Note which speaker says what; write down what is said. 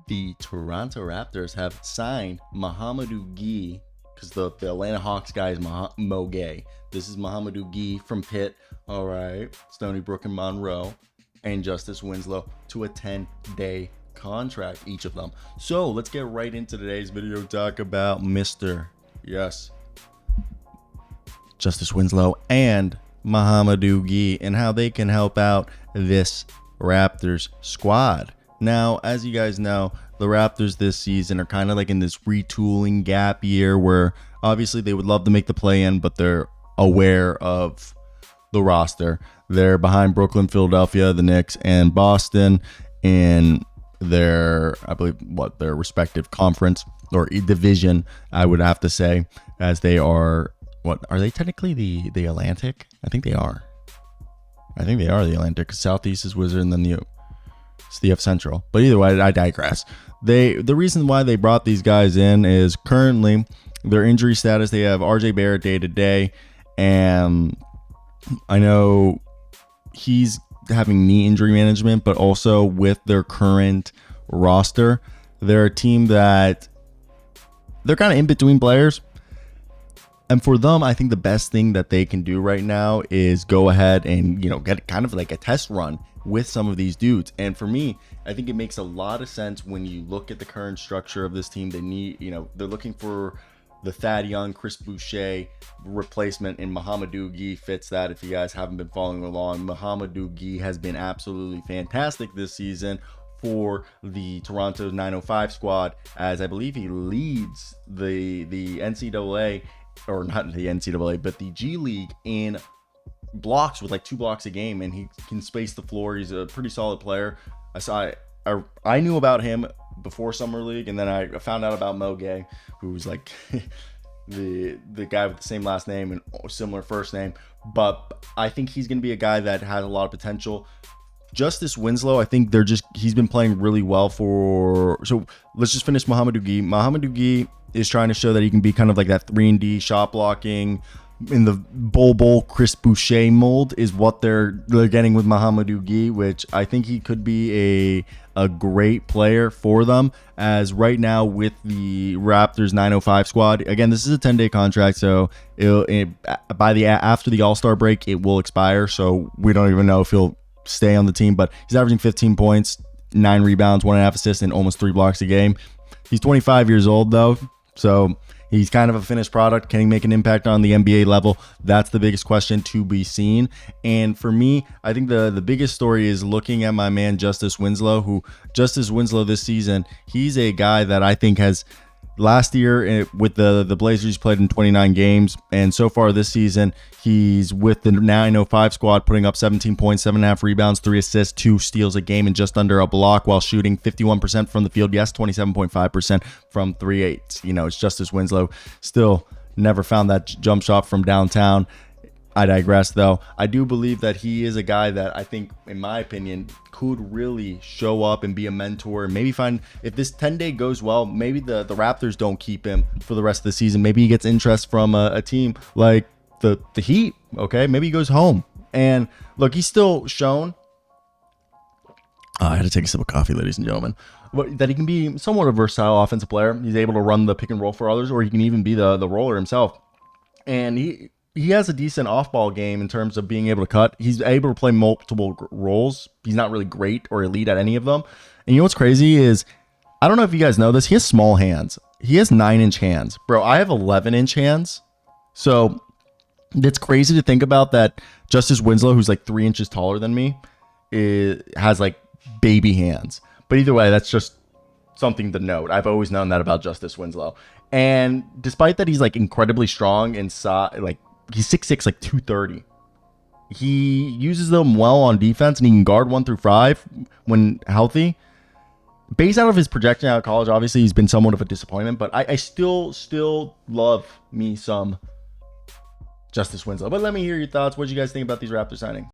Speaker 1: The Toronto Raptors have signed Mouhamadou Gueye, because the Atlanta Hawks guy is Mo Gueye. This is Mouhamadou Gueye from Pitt, all right, Stony Brook and Monroe, and Justise Winslow to a 10-day contract, each of them. So let's get right into today's video. Talk about yes, Justise Winslow and Mouhamadou Gueye and how they can help out this Raptors squad. Now, as you guys know, the Raptors this season are kind of like in this retooling gap year where obviously they would love to make the play-in, but they're aware of the roster. They're behind Brooklyn, Philadelphia, the Knicks, and Boston in their, I believe, their respective conference or division, I would have to say, as they are, are they technically the Atlantic? I think they are. I think they are the Atlantic. Southeast is Wizard, and then the CF Central. But either way, I digress. The reason why they brought these guys in is currently their injury status. They have RJ Barrett day to day, and I know he's having knee injury management, but also with their current roster, they're a team that they're kind of in between players. And for them, I think the best thing that they can do right now is go ahead and, get kind of like a test run with some of these dudes. And for me, I think it makes a lot of sense when you look at the current structure of this team. They need, they're looking for the Thad Young, Chris Boucher replacement, and Mouhamadou Gueye fits that. If you guys haven't been following along, Mouhamadou Gueye has been absolutely fantastic this season for the Toronto 905 squad, as I believe he leads the NCAA, or not the NCAA, but the G League in blocks with like 2 blocks a game, and he can space the floor. He's a pretty solid player. I knew about him before Summer League, and then I found out about Mo Gueye, who's like the guy with the same last name and similar first name. But I think he's going to be a guy that has a lot of potential. Justise Winslow, I think he's been playing really well so let's just finish Mouhamadou Gueye. Mouhamadou Gueye is trying to show that he can be kind of like that 3-and-D shot blocking in the Bol Chris Boucher mold is what they're getting with Mouhamadou Gueye, which I think he could be a great player for them. As right now with the Raptors 905 squad, again, this is a 10-day contract, so after the All-Star break it will expire, so we don't even know if he'll stay on the team. But he's averaging 15 points, 9 rebounds, 1.5 assists, and almost 3 blocks a game. He's 25 years old though, so he's kind of a finished product. Can he make an impact on the NBA level? That's the biggest question to be seen. And for me, I think the biggest story is looking at my man Justise Winslow, Justise Winslow this season, he's a guy that I think has, last year with the Blazers, played in 29 games, and so far this season he's with the 905 squad, putting up 17 points, 7.5 rebounds, 3 assists, 2 steals a game, and just under a block, while shooting 51% from the field. Yes, 27.5% from 3/8. It's Justise Winslow. Still never found that jump shot from downtown. I digress, though. I do believe that he is a guy that I think, in my opinion, could really show up and be a mentor. Maybe find, if this 10-day goes well, maybe the Raptors don't keep him for the rest of the season. Maybe he gets interest from a team like the Heat, okay? Maybe he goes home. And look, he's still shown, I had to take a sip of coffee, ladies and gentlemen, but that he can be somewhat a versatile offensive player. He's able to run the pick and roll for others, or he can even be the roller himself. And he has a decent off-ball game in terms of being able to cut. He's able to play multiple roles. He's not really great or elite at any of them. And you know what's crazy is, I don't know if you guys know this, he has small hands. He has 9-inch hands. Bro, I have 11-inch hands. So it's crazy to think about that Justise Winslow, who's like 3 inches taller than me, has like baby hands. But either way, that's just something to note. I've always known that about Justise Winslow. And despite that, he's like incredibly strong and like he's 6'6", like 230. He uses them well on defense, and he can guard 1 through 5 when healthy. Based out of his projection out of college, obviously he's been somewhat of a disappointment, but I still love me some Justise Winslow. But let me hear your thoughts. What do you guys think about these Raptors signing?